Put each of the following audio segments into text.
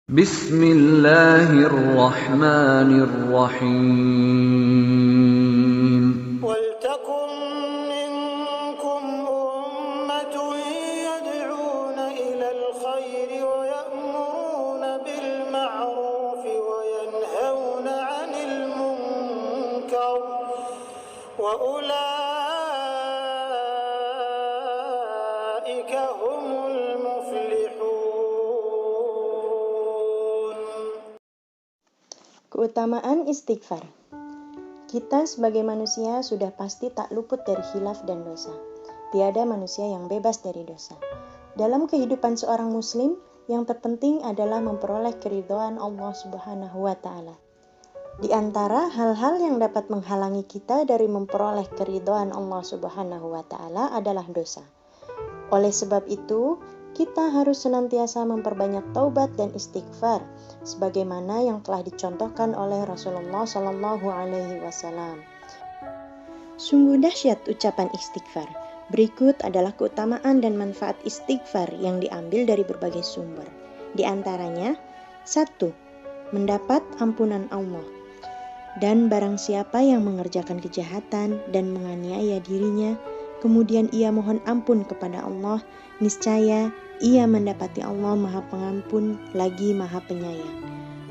Bismillahirrahmanirrahim. وَلْتَكُن مِّنكُمْ أُمَّةٌ يَدْعُونَ إِلَى الْخَيْرِ وَيَأْمُرُونَ بِالْمَعْرُوفِ وَيَنْهَوْنَ عَنِ الْمُنكَرِ وَأُولَٰئِكَ هُمُ الْمُفْلِحُونَ. Keutamaan istighfar. Kita sebagai manusia sudah pasti tak luput dari khilaf dan dosa. Tiada manusia yang bebas dari dosa. Dalam kehidupan seorang muslim, yang terpenting adalah memperoleh keridhaan Allah Subhanahu wa Ta'ala. Di antara hal-hal yang dapat menghalangi kita dari memperoleh keridhaan Allah Subhanahu wa Ta'ala adalah dosa. Oleh sebab itu, kita harus senantiasa memperbanyak taubat dan istighfar, sebagaimana yang telah dicontohkan oleh Rasulullah Shallallahu Alaihi Wasallam. Sungguh dahsyat ucapan istighfar. Berikut adalah keutamaan dan manfaat istighfar yang diambil dari berbagai sumber. Di antaranya, 1. Mendapat ampunan Allah. Dan barang siapa yang mengerjakan kejahatan dan menganiaya dirinya, kemudian ia mohon ampun kepada Allah, niscaya ia mendapati Allah Maha Pengampun lagi Maha Penyayang.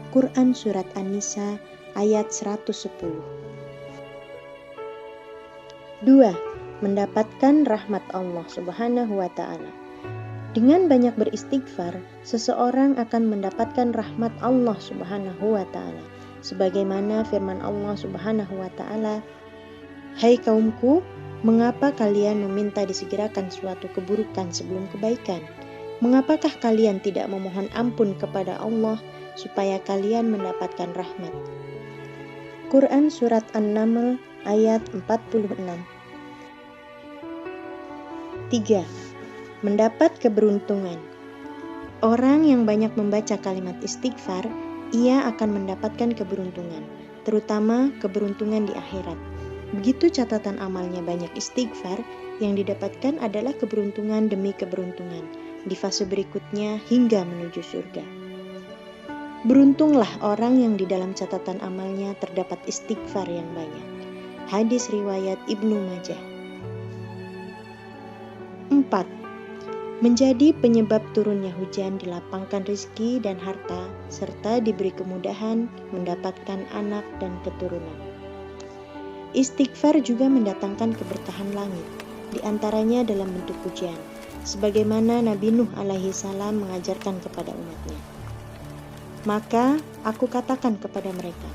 Quran Surat An-Nisa ayat 110. 2. Mendapatkan rahmat Allah Subhanahu wa Ta'ala. Dengan banyak beristighfar, seseorang akan mendapatkan rahmat Allah Subhanahu wa Ta'ala. Sebagaimana firman Allah Subhanahu wa Ta'ala, "Hai kaumku, mengapa kalian meminta disegerakan suatu keburukan sebelum kebaikan? Mengapakah kalian tidak memohon ampun kepada Allah supaya kalian mendapatkan rahmat?" Quran Surat An-Naml ayat 46. 3. Mendapat keberuntungan. Orang yang banyak membaca kalimat istighfar, ia akan mendapatkan keberuntungan, terutama keberuntungan di akhirat. Begitu catatan amalnya banyak istighfar, yang didapatkan adalah keberuntungan demi keberuntungan di fase berikutnya hingga menuju surga. Beruntunglah orang yang di dalam catatan amalnya terdapat istighfar yang banyak. Hadis riwayat Ibnu Majah. 4. Menjadi penyebab turunnya hujan, dilapangkan rezeki dan harta, serta diberi kemudahan mendapatkan anak dan keturunan. Istighfar juga mendatangkan keberkahan langit, di antaranya dalam bentuk hujan, sebagaimana Nabi Nuh alaihi salam mengajarkan kepada umatnya. Maka aku katakan kepada mereka,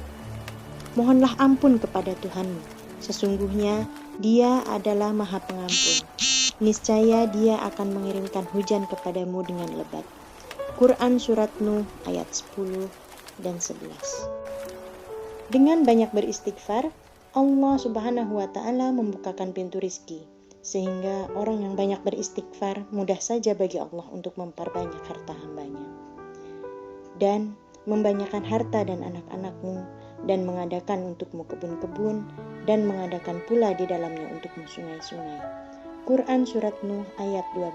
mohonlah ampun kepada Tuhanmu, sesungguhnya Dia adalah Maha Pengampun. Niscaya Dia akan mengirimkan hujan kepadamu dengan lebat. Quran Surat Nuh ayat 10 dan 11. Dengan banyak beristighfar, Allah Subhanahu wa Ta'ala membukakan pintu rizki, sehingga orang yang banyak beristighfar mudah saja bagi Allah untuk memperbanyak harta hambanya. Dan membanyakkan harta dan anak-anakmu, dan mengadakan untukmu kebun-kebun, dan mengadakan pula di dalamnya untukmu sungai-sungai. Quran Surat Nuh ayat 12.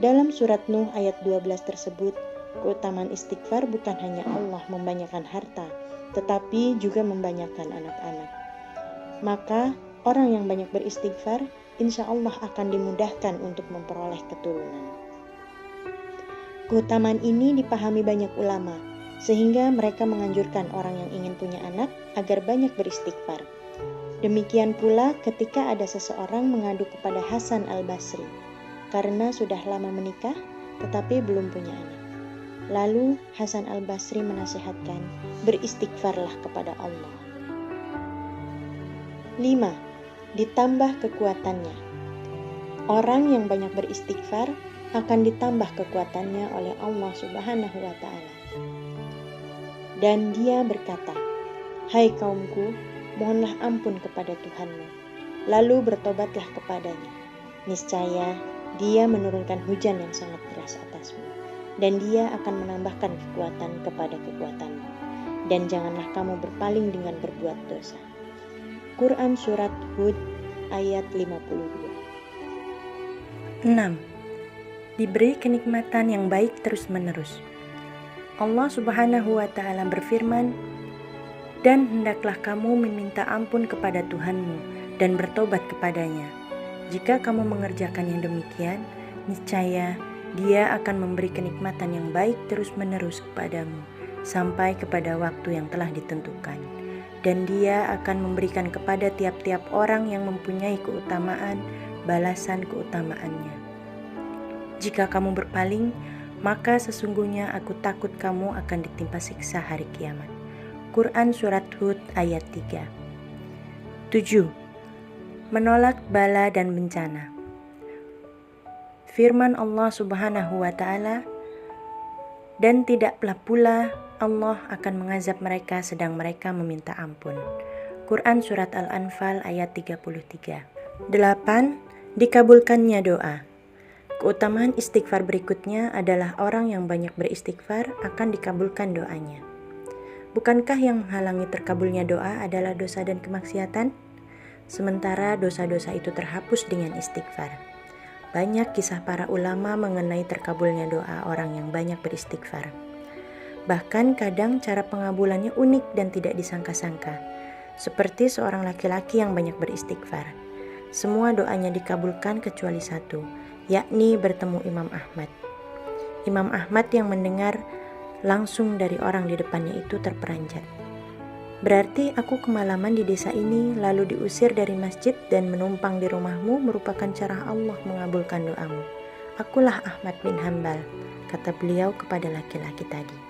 Dalam Surat Nuh ayat 12 tersebut, keutamaan istighfar bukan hanya Allah membanyakan harta, tetapi juga membanyakan anak-anak. Maka orang yang banyak beristighfar, insya Allah akan dimudahkan untuk memperoleh keturunan. Keutamaan ini dipahami banyak ulama, sehingga mereka menganjurkan orang yang ingin punya anak agar banyak beristighfar. Demikian pula ketika ada seseorang mengadu kepada Hasan al-Basri, karena sudah lama menikah tetapi belum punya anak. Lalu Hasan al-Basri menasihatkan, beristighfarlah kepada Allah. 5. Ditambah kekuatannya. Orang yang banyak beristighfar akan ditambah kekuatannya oleh Allah Subhanahu wa Ta'ala. Dan dia berkata, "Hai kaumku, mohonlah ampun kepada Tuhanmu, lalu bertobatlah kepadanya. Niscaya Dia menurunkan hujan yang sangat deras atasmu, dan Dia akan menambahkan kekuatan kepada kekuatanmu. Dan janganlah kamu berpaling dengan berbuat dosa." Quran Surat Hud ayat 52. 6. diberi kenikmatan yang baik terus-menerus. Allah Subhanahu wa Ta'ala berfirman, "Dan hendaklah kamu meminta ampun kepada Tuhanmu dan bertobat kepadanya. Jika kamu mengerjakan yang demikian, niscaya Dia akan memberi kenikmatan yang baik terus-menerus kepadamu sampai kepada waktu yang telah ditentukan. Dan Dia akan memberikan kepada tiap-tiap orang yang mempunyai keutamaan balasan keutamaannya. Jika kamu berpaling, maka sesungguhnya aku takut kamu akan ditimpa siksa hari kiamat." Quran Surat Hud ayat 3. 7. Menolak bala dan bencana. Firman Allah Subhanahu wa Ta'ala, "Dan tidaklah pula Allah akan mengazab mereka sedang mereka meminta ampun." Quran Surat Al-Anfal ayat 33. 8. Dikabulkannya doa. Keutamaan istighfar berikutnya adalah orang yang banyak beristighfar akan dikabulkan doanya. Bukankah yang menghalangi terkabulnya doa adalah dosa dan kemaksiatan? Sementara dosa-dosa itu terhapus dengan istighfar. Banyak kisah para ulama mengenai terkabulnya doa orang yang banyak beristighfar. Bahkan kadang cara pengabulannya unik dan tidak disangka-sangka. Seperti seorang laki-laki yang banyak beristighfar. Semua doanya dikabulkan kecuali satu, yakni bertemu Imam Ahmad. Imam Ahmad yang mendengar langsung dari orang di depannya itu terperanjat. "Berarti aku kemalaman di desa ini lalu diusir dari masjid dan menumpang di rumahmu merupakan cara Allah mengabulkan doamu. Akulah Ahmad bin Hanbal," kata beliau kepada laki-laki tadi.